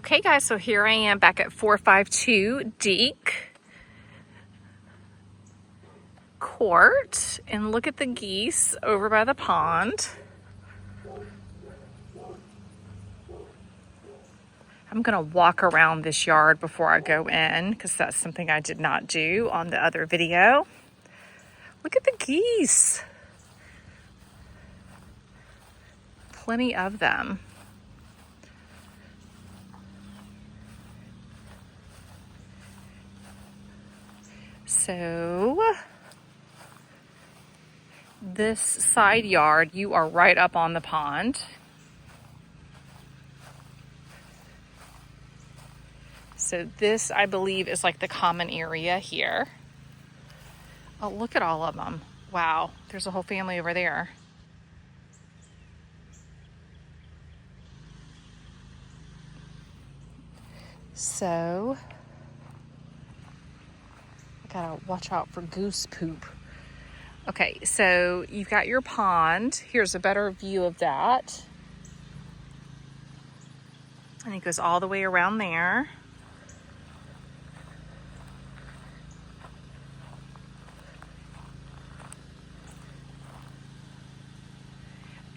Okay guys, so here I am back at 452 Deke Court, and look at the geese over by the pond. I'm gonna walk around this yard before I go in because that's something I did not do on the other video. Look at the geese. Plenty of them. So this side yard, you are right up on the pond. So this, I believe, is like the common area here. Oh, look at all of them. Wow, there's a whole family over there. So I gotta watch out for goose poop. Okay, so you've got your pond. Here's a better view of that. And it goes all the way around there.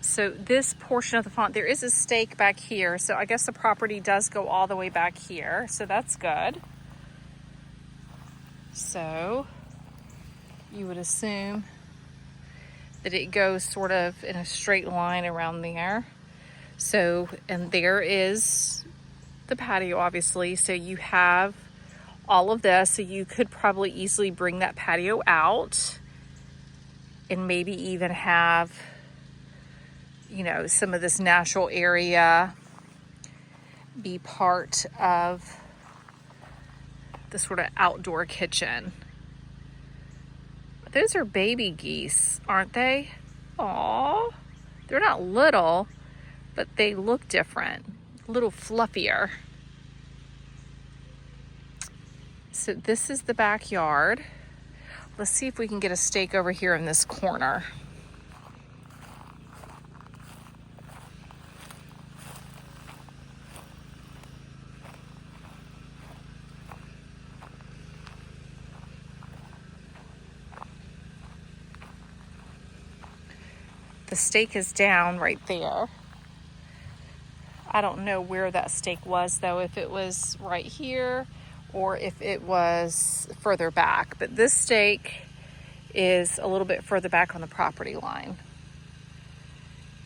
So this portion of the pond, there is a stake back here. So I guess the property does go all the way back here. So that's good. So you would assume that it goes sort of in a straight line around there. So, and there is the patio, obviously. So you have all of this. So you could probably easily bring that patio out and maybe even have, you know, some of this natural area be part of the sort of outdoor kitchen. Those are baby geese, aren't they? Aw, they're not little, but they look different, a little fluffier. So this is the backyard. Let's see if we can get a stake over here in this corner. The stake is down right there. I don't know where that stake was though, if it was right here or if it was further back. But this stake is a little bit further back on the property line.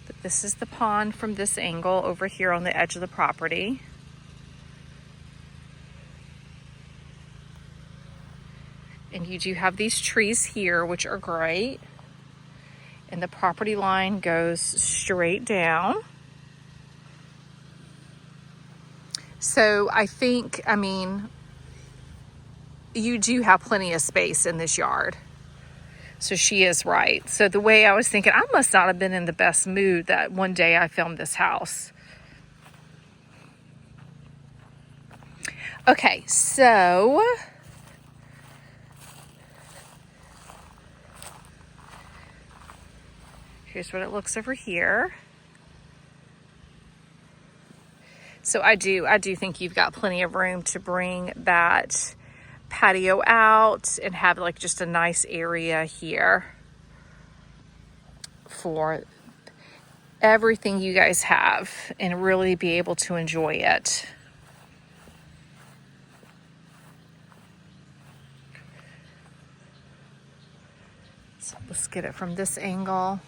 But this is the pond from this angle over here on the edge of the property. And you do have these trees here, which are great. And the property line goes straight down. So I think, I mean, you do have plenty of space in this yard. So she is right. So the way I was thinking, I must not have been in the best mood that one day I filmed this house. Okay, so here's what it looks over here. So I do think you've got plenty of room to bring that patio out and have like just a nice area here for everything you guys have and really be able to enjoy it. So let's get it from this angle.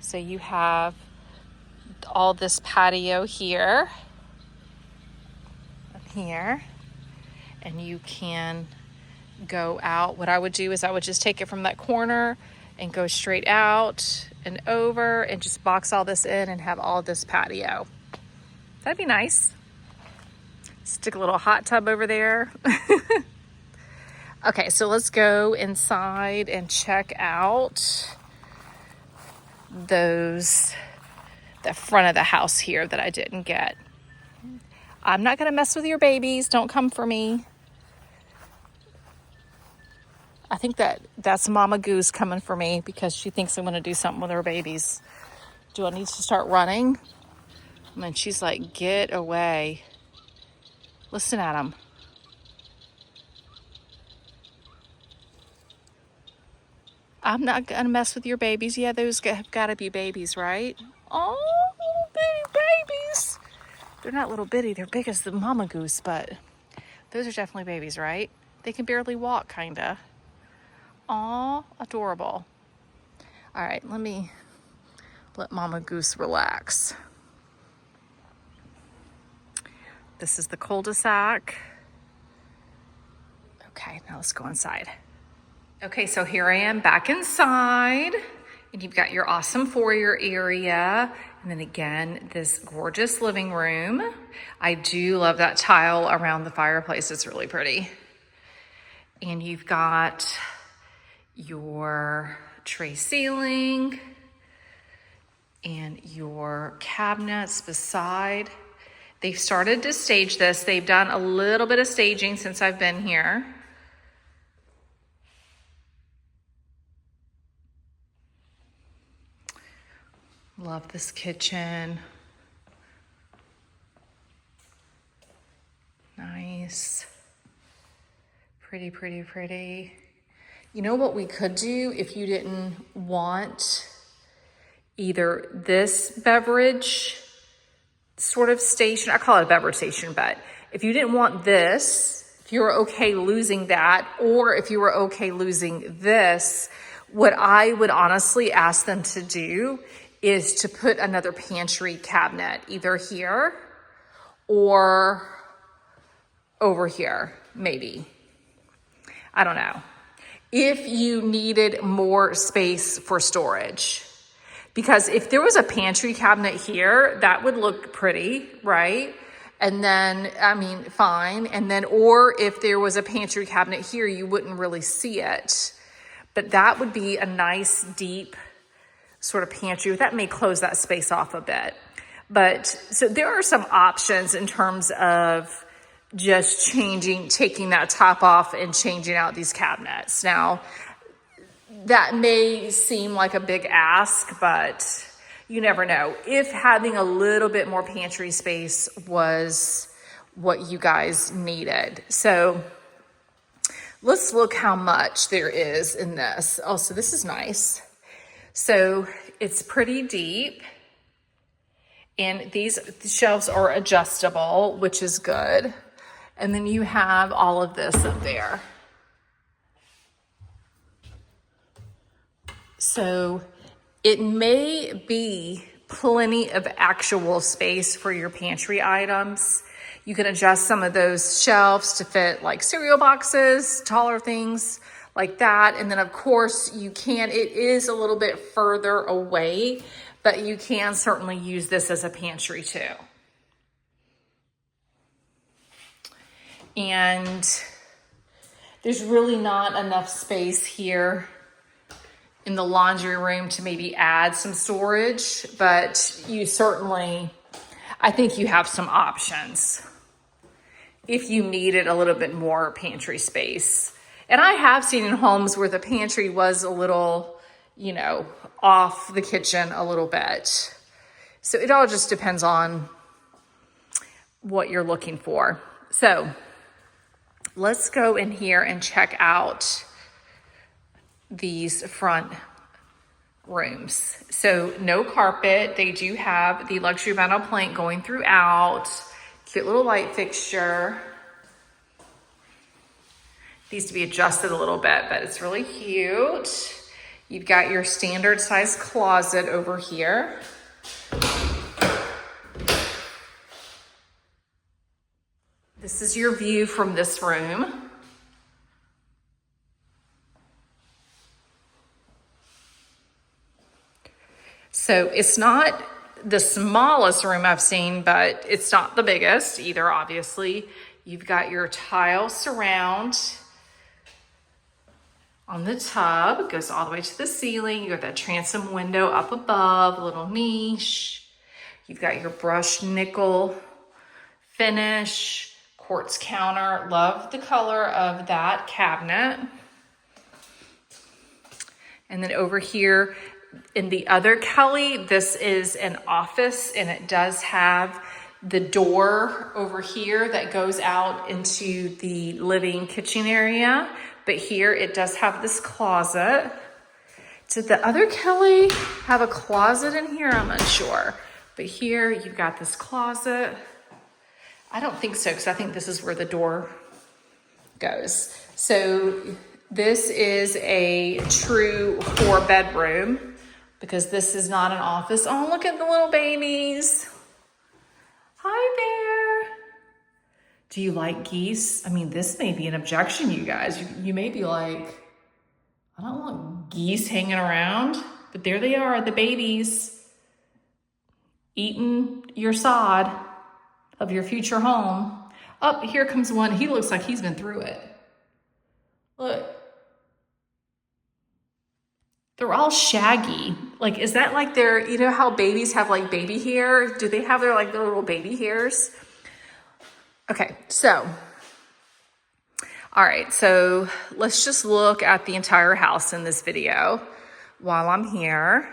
So you have all this patio here, up here, and you can go out. What I would do is I would just take it from that corner and go straight out and over and just box all this in and have all this patio. That'd be nice. Stick a little hot tub over there. Okay, so let's go inside and check out the front of the house here that I didn't get. I'm not gonna mess with your babies. Don't come for me. I think that's Mama Goose coming for me because she thinks I'm gonna do something with her babies. Do I need to start running? And then she's like, get away. Listen at them. I'm not gonna mess with your babies. Yeah, those have gotta be babies, right? Oh, little bitty babies. They're not little bitty, they're big as the mama goose, but those are definitely babies, right? They can barely walk, kinda. Aw, adorable. All right, let me let mama goose relax. This is the cul-de-sac. Okay, now let's go inside. Okay, so here I am back inside, and you've got your awesome foyer area, and then again, this gorgeous living room. I do love that tile around the fireplace. It's really pretty. And you've got your tray ceiling and your cabinets beside. They've started to stage this. They've done a little bit of staging since I've been here. Love this kitchen. Nice. Pretty, pretty, pretty. You know what we could do if you didn't want either this beverage sort of station, I call it a beverage station, but if you didn't want this, if you were okay losing that, or if you were okay losing this, what I would honestly ask them to do is to put another pantry cabinet either here or over here, maybe. I don't know. If you needed more space for storage. Because if there was a pantry cabinet here, that would look pretty, right? And then, I mean, fine. And then, or if there was a pantry cabinet here, you wouldn't really see it. But that would be a nice, deep sort of pantry. That may close that space off a bit. But, so there are some options in terms of just taking that top off and changing out these cabinets. Now, that may seem like a big ask, but you never know. If having a little bit more pantry space was what you guys needed. So let's look how much there is in this. Oh, so this is nice. So it's pretty deep. And these shelves are adjustable, which is good. And then you have all of this up there. So it may be plenty of actual space for your pantry items. You can adjust some of those shelves to fit like cereal boxes, taller things like that. And then of course it is a little bit further away, but you can certainly use this as a pantry too. And there's really not enough space here in the laundry room to maybe add some storage, but you certainly, I think you have some options if you needed a little bit more pantry space. And I have seen in homes where the pantry was a little, off the kitchen a little bit. So it all just depends on what you're looking for. So let's go in here and check out these front rooms. So no carpet. They do have the luxury vinyl plank going throughout. Cute little light fixture. Needs to be adjusted a little bit, but it's really cute. You've got your standard size closet over here. This is your view from this room. So it's not the smallest room I've seen, but it's not the biggest either, obviously. You've got your tile surround on the tub. It goes all the way to the ceiling. You got that transom window up above, a little niche. You've got your brushed nickel finish, quartz counter. Love the color of that cabinet. And then over here, in the other Kelli, this is an office, and it does have the door over here that goes out into the living kitchen area. But here it does have this closet. Did the other Kelli have a closet in here? I'm unsure. But here you've got this closet. I don't think so, because I think this is where the door goes. So this is a true 4-bedroom, because this is not an office. Oh, look at the little babies. Hi there. Do you like geese? I mean, this may be an objection, you guys. You may be like, I don't want geese hanging around, but there they are, the babies, eating your sod of your future home. Oh, here comes one. He looks like he's been through it. Look. They're all shaggy. Like, is that like their, you know how babies have like baby hair? Do they have their like their little baby hairs? Okay, so, all right, so let's just look at the entire house in this video while I'm here.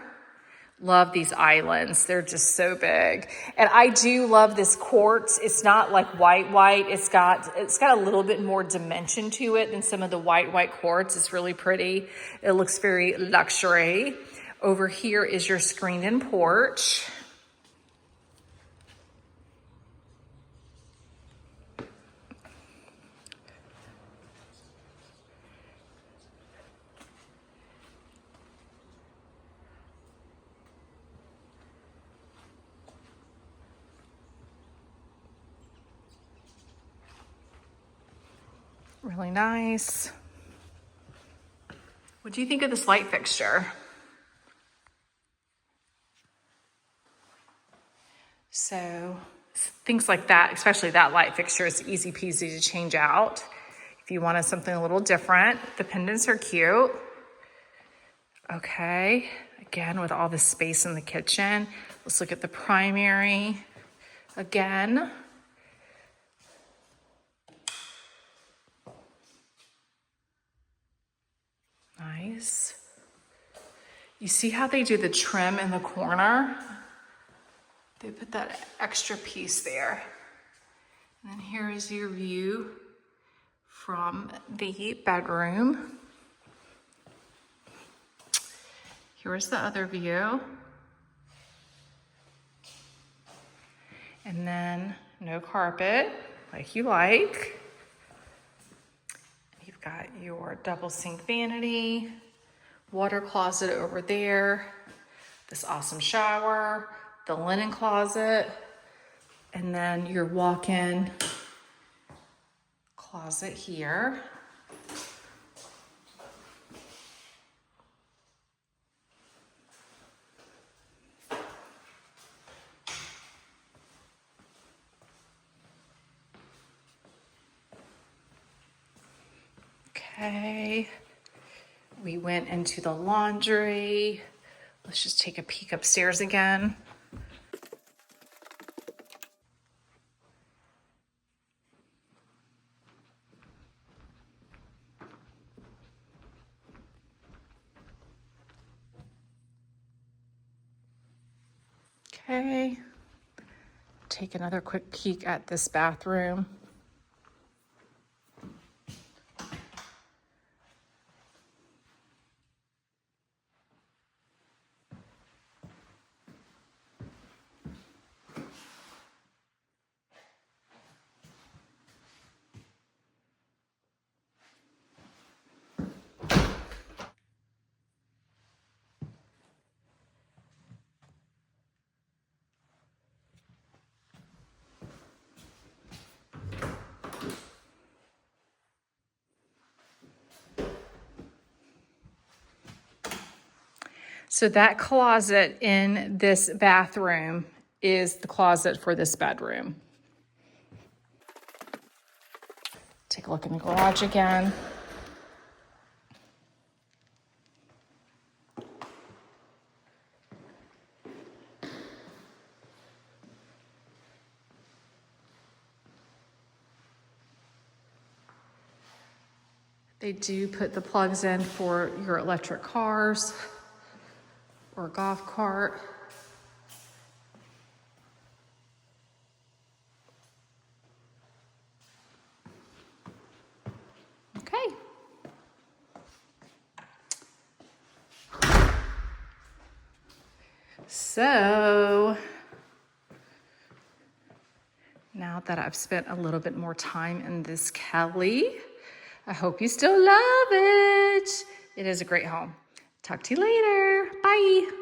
Love these islands. They're just so big. And I do love this quartz. It's not like white. It's got a little bit more dimension to it than some of the white quartz. It's really pretty. It looks very luxury. Over here is your screened-in porch. Really nice. What do you think of this light fixture? So things like that, especially that light fixture, is easy peasy to change out. If you wanted something a little different, the pendants are cute. Okay, again, with all the space in the kitchen. Let's look at the primary again. Nice. You see how they do the trim in the corner? They put that extra piece there. And then here is your view from the bedroom. Here's the other view. And then no carpet, like you like. You've got your double sink vanity, water closet over there, this awesome shower, the linen closet, and then your walk-in closet here. Okay, we went into the laundry. Let's just take a peek upstairs again. Okay, take another quick peek at this bathroom. So that closet in this bathroom is the closet for this bedroom. Take a look in the garage again. They do put the plugs in for your electric cars or golf cart. So now that I've spent a little bit more time in this Kelli, I hope you still love it. It is a great home. Talk to you later. Bye.